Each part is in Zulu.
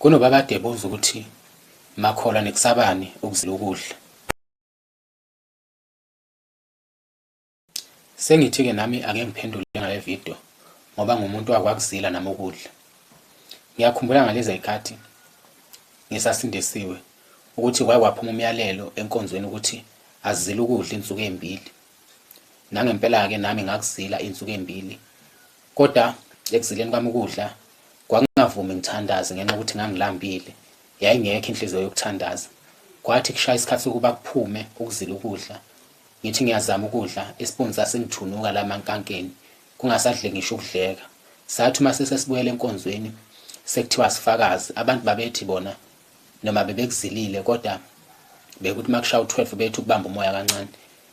Kunoba kade ebuza ukuthi makhola nekusabani ukuzila ukudla. Sengithi-ke nami ake ngiphendule ngale video ngoba ngumuntu wakwakuzila nami ukudla. Ngiyakhumbula ngalezi zikhathi ngisasindisiwe ukuthi kwake kwaphuma umyalelo enkonzweni ukuthi azizile ukudla insuku ezimbili. Nangempela-ke nami ngakuzila insuku ezimbili. Kodwa ekuzileni kwami ukudla kwakungavumi ngithandaze ngenxa yokuthi ngangilambile. Yayingekho inhliziyo yokuthandaza. Kwathi kushaya isikhathi sokuba kuphume ukuzila ukudla. Ngithi ngiyazama ukudla isipuni sasengithunuka la mankankeni kungasadle ngisho ukudleka. Sathi uma sesibuyela enkonzweni sekuthiwa sifakazi abantu babethi bona noma bebekuzilile kodwa bekuthi makushaya u12 bethi ukubamba umoya kancane.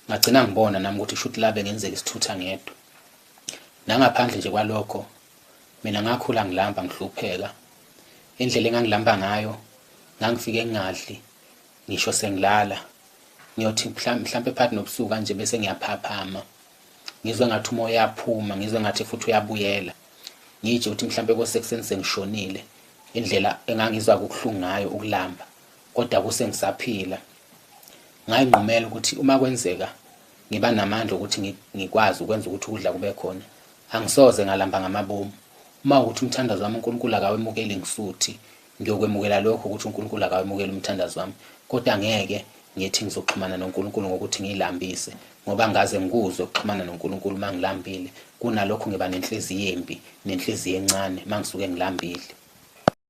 Ngagcina ngibona nami ukuthi shuthi la bengenzeka isithutha ngedwa. Nangaphandle nje kwalokho mina ngakhula ngilamba ngihlupheka. Indlela engangilamba ngayo ngangifike ngingadli ngisho sengilala. Ngiyothi mhlambe phakathi nobusuku kanje bese ngiyaphaphama. Ngizwe ngathi umoya uyaphuma, ngizwe ngathi futhi uyabuyela. Ngije ukuthi mhlambe kosekuseni sengishonile. Indlela engangizwa ukuhlungu ngayo ukulamba kodwa kuse ngisaphila. Ngayinqumela ukuthi uma kwenzeka ngiba namandla ukuthi ngikwazi ukwenza ukuthi ukudla kube khona, angisoze ngalamba ngamabomu. Uma ukuthi umthandazo wami uNkulunkulu akawemukeli ngisuthi, ngiyokwemukela lokho ukuthi uNkulunkulu akawemukeli umthandazo wami. Kodwa ngeke ngithi ngizoxhumana noNkulunkulu ngokuthi ngilambise ngoba ngaze ngikuzwe ukuxhumana noNkulunkulu mangilambile kunalokho ngiba nenhliziyo embi nenhliziyo encane mangisuke ngilambile.